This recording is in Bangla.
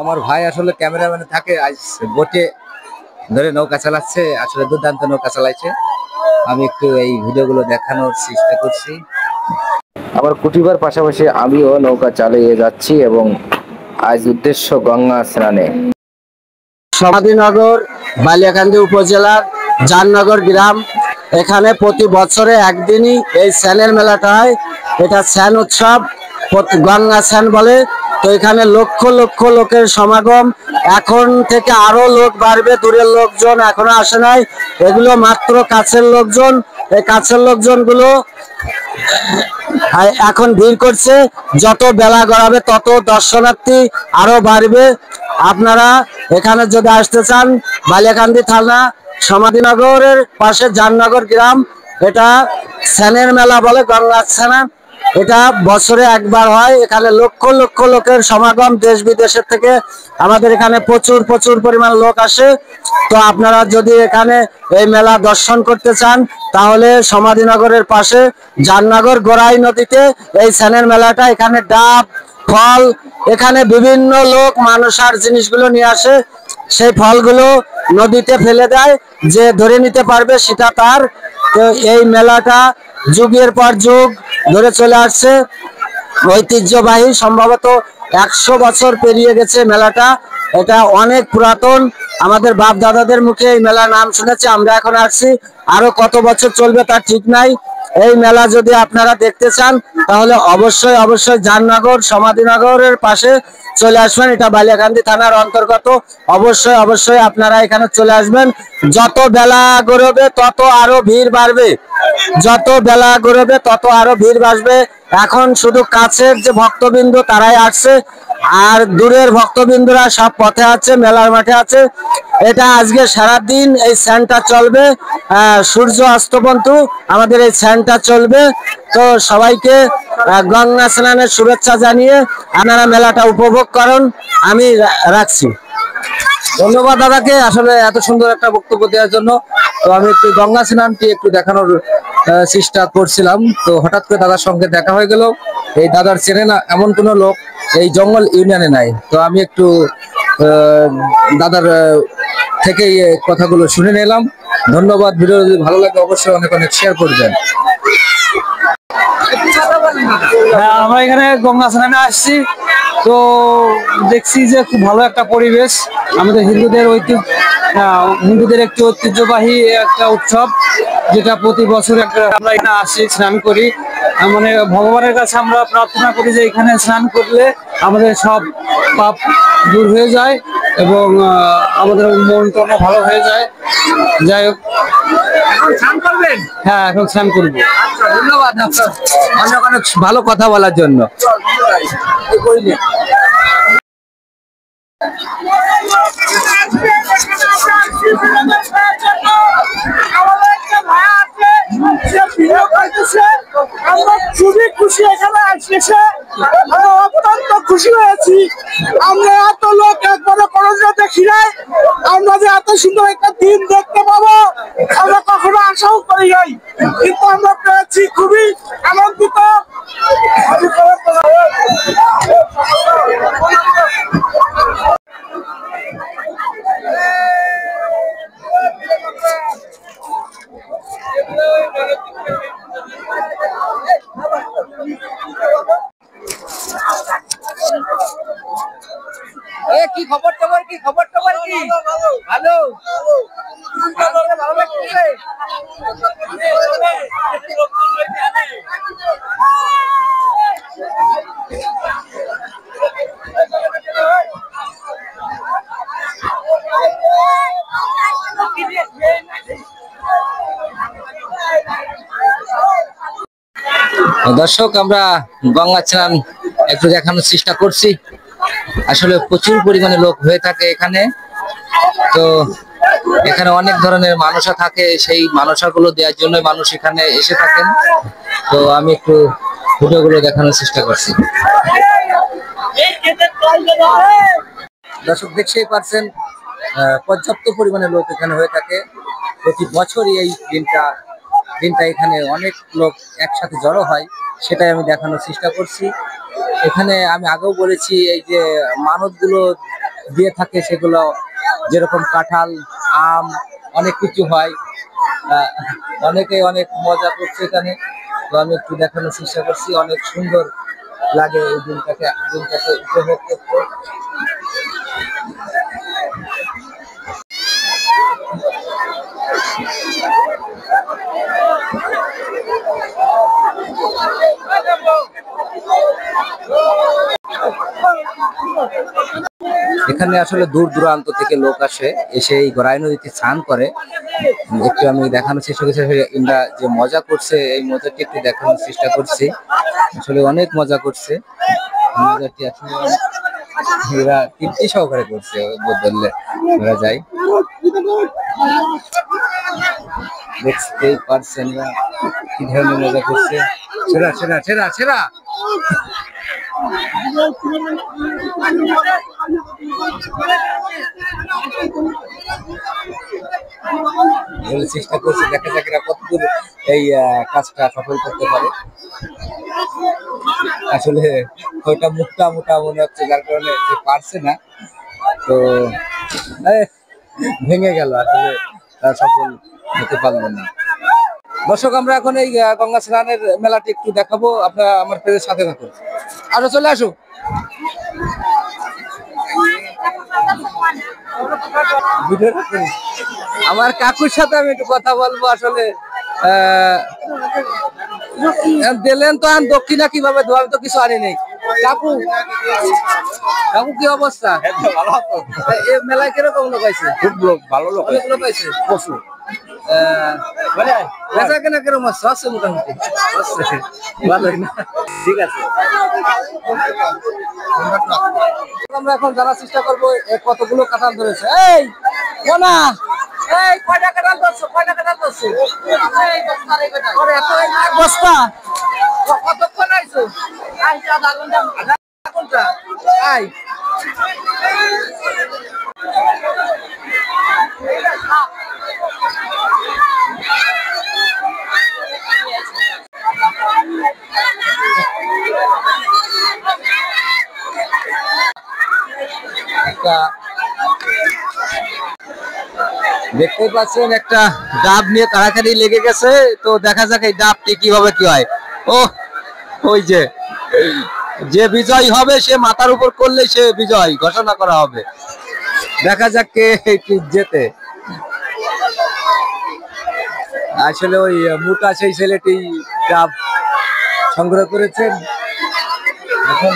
আমার ভাই আসলে ক্যামেরাম্যানে থাকে, আজ বোটে ধরে নৌকা চালাচ্ছে, আসলে দুর্দান্ত নৌকা চালাইছে। আমি একটু এই ভিডিওগুলো দেখানোর চেষ্টা করছি। আবার কুটিবার পাশাপাশি আমিও নৌকা চালিয়ে যাচ্ছি এবং আজ উদ্দেশ্য গঙ্গা স্নানে। সমাধিনগর বালিয়াকান্দি উপজেলার জাননগর গ্রাম, এখানে প্রতি বছরে একদিনই এই স্যানের মেলাটা হয়। এটা স্যান উৎসব, গঙ্গা স্যান বলে। তো এখানে লক্ষ লক্ষ লোকের সমাগম। এখন থেকে আরো লোক বাড়বে, দূরের লোকজন এখনো আসে নাই, এগুলো মাত্র কাছের লোকজন। এই কাছের লোকজনগুলো এখন ভিড় করছে। যত বেলা গড়াবে তত দর্শনার্থী আরো বাড়বে। আপনারা এখানে যদি আসতে চান, বালিয়াকান্দি থানা সমাধিনগরের পাশে জাননগর গ্রাম, এটা স্যানের মেলা বলে, গঙ্গা স্নান। এটা বছরে একবার হয়। এখানে লক্ষ লক্ষ লোকের সমাগম, দেশ বিদেশের থেকে আমাদের এখানে প্রচুর প্রচুর পরিমাণ লোক আসে। তো আপনারা যদি এখানে এই মেলা দর্শন করতে চান, তাহলে সমাধিনগরের পাশে জাননগর গোরাই নদীতে এই স্যানের মেলাটা, এখানে ডাব, ফল, এখানে বিভিন্ন লোক মানুষার জিনিসগুলো নিয়ে আসে। সেই ফলগুলো নদীতে ফেলে দেয়, যে ধরে নিতে পারবে সেটা তার। তো এই মেলাটা যুগের পর যুগ ধরে চলে আসছে, ঐতিহ্যবাহী। সম্ভবত 100 বছর পেরিয়ে গেছে মেলাটা। এটা অনেক পুরাতন, আমাদের বাপ দাদাদের মুখে এই মেলার নাম শুনেছি। আমরা এখন আসছি, আরো কত বছর চলবে তার ঠিক নাই। এই মেলা যদি আপনারা দেখতে চান, তাহলে অবশ্যই অবশ্যই জাননগর সমাধিনগরের পাশে চলে আসবেন। এটা বালিয়াকান্দি থানার অন্তর্গত। অবশ্যই অবশ্যই আপনারা এখানে চলে আসবেন। যত বেলা গড়বে তত আরো ভিড় বাড়বে, যত বেলা গড়বে তত আরো ভিড় বাড়বে। এখন শুধু কাছের যে ভক্তবৃন্দ তারাই আসছে, আর দূরের ভক্তবৃন্দরা সব পথে আছে, মেলার মাঠে আছে। এটা আজকে সারাদিন এই স্যানটা চলবে, সূর্য অস্ত পর্যন্ত আমাদের এই স্যানটা চলবে। তো সবাইকে গঙ্গা স্নানের শুভেচ্ছা জানিয়ে আপনারা মেলাটা উপভোগ করুন। আমি রাখছি। ধন্যবাদ দাদাকে, আসলে এত সুন্দর একটা বক্তব্য দেওয়ার জন্য। তো আমি একটু গঙ্গা স্নানটি একটু দেখানোর চেষ্টা করছিলাম, তো হঠাৎ করে দাদার সঙ্গে দেখা হয়ে গেল। এই দাদার চেনে না এমন কোনো লোক এই জঙ্গল ইউনিয়নে নাই। তো আমি একটু দাদার থেকে কথাগুলো শুনে নিলাম। ধন্যবাদ। ভিডিও যদি ভালো লাগে অবশ্যই অনেক অনেক শেয়ার করবেন। হ্যাঁ, আমরা এখানে গঙ্গা স্নানে আসছি। তো দেখছি যে খুব ভালো একটা পরিবেশ। আমাদের হিন্দুদের একটি ঐতিহ্যবাহী একটা উৎসব, যেটা প্রতি বছর আমরা এখানে আসি, স্নান করি। মানে ভগবানের কাছে আমরা প্রার্থনা করি যে এখানে স্নান করলে আমাদের সব পাপ দূর হয়ে যায় এবং আমাদের মন টন ভালো হয়ে যায়। যাই হোক, হ্যাঁ এখন স্নান করবো। ধন্যবাদ অনেক অনেক ভালো কথা বলার জন্য। আমরা খুবই খুশি এখানে আসছে, অত্যন্ত খুশি হয়েছি। আমরা এত লোক একবারে করজা দেখি নাই, আমরা যে এত সুন্দর একটা দিন দেখতে পাবো আমরা কখনো আশাও করি নাই, কিন্তু আমরা পেয়েছি, খুবই আনন্দিত। কি খবর টবর কি? খবর টবর কি? ভালো ভালো লাগছে। দর্শক, আমরা গঙ্গা স্নান একটু দেখানোর চেষ্টা করছি। আসলে প্রচুর পরিমাণে লোক হয়ে থাকে এখানে। তো এখানে অনেক ধরনের মানসা থাকে, সেই মানসাগুলো দেওয়ার জন্য মানুষ এখানে এসে থাকেন। তো আমি একটু ভিডিওগুলো দেখানোর চেষ্টা করছি। দর্শক দেখতেই পাচ্ছেন, পর্যাপ্ত পরিমাণে লোক এখানে হয়ে থাকে। প্রতি বছরই এই দিনটা এখানে অনেক লোক একসাথে জড়ো হয়, সেটাই আমি দেখানোর চেষ্টা করছি। এখানে আমি আগেও বলেছি, এই যে মানতগুলো দিয়ে থাকে সেগুলো, যেরকম কাঁঠাল, আম, অনেক কিছু হয়। অনেকে অনেক মজা করছে এখানে, তো আমি একটু দেখানোর চেষ্টা করছি। অনেক সুন্দর লাগে এই দিনটাকে উপভোগ করতে। এখানে আসলে দূর দূরান্ত থেকে লোক আসে, এসে এই গড়াই নদীতে স্নান করে। একটু আমি দেখানোর চেষ্টা করছি ইন্দ্রা যে মজা করছে, এই মজাটি একটু দেখানোর চেষ্টা করছি। আসলে অনেক মজা করছে মজাটি, আসলে এরা তৃপ্তি সহকারে করছে বললে ধরা যায়। দেখতেই পারছেন না কি ধরনের মজা করছে। সেরা সেরা সেরা সেরা চেষ্টা করছে, দেখা যাক এরা কতদূর এই কাজটা সফল করতে পারে। আসলে ওইটা মোটা মোটা মনে হচ্ছে, যার কারণে সে পারছে না, তো ভেঙে গেল, আসলে তারা সফল হতে পারলো না। দর্শক, আমরা এখন এই গঙ্গা স্নানের মেলাটি একটু দেখাবো, আপনারা আমার পেজের সাথে থাকুন। আরো চলে আসো। আমার কাকুর সাথে আমি একটু কথা বলবো। আসলে দিলেন তো আন দক্ষিণা কিভাবে দেবো, আমি তো কিছু আনি নেই। কাকু, কাকু কি অবস্থা? এই মেলায় কিরকম লোক আছে? খুব লোক, ভালো লোক, অনেক লোক আছে, প্রচুর। বেচা কেনা কিরকম আছে? আছে মোটামুটি, ভালোই না? ঠিক আছে, আমরা এখন জানার চেষ্টা করবো কতগুলো কাঁঠাল ধরেছে। এই কোনা, এই কয়টা কাঁঠাল ধরছো? কয়টা কাঁঠাল ধরছো? এক বস্তা। কতক্ষণ আইছো? আধা ঘন্টা। আই দেখতেই পাচ্ছেন একটা ডাব নিয়ে কাড়াকাড়ি লেগে গেছে, তো দেখা যাক এই ডাবটি কিভাবে কি হয়। ও, ওই যে বিজয় হবে সে মাথার উপর করলে সে বিজয় ঘোষণা করা হবে। দেখা যাক কে জেতে। আসলে ওই মোটা সেই ছেলেটি ডাব সংগ্রহ করেছেন। এখন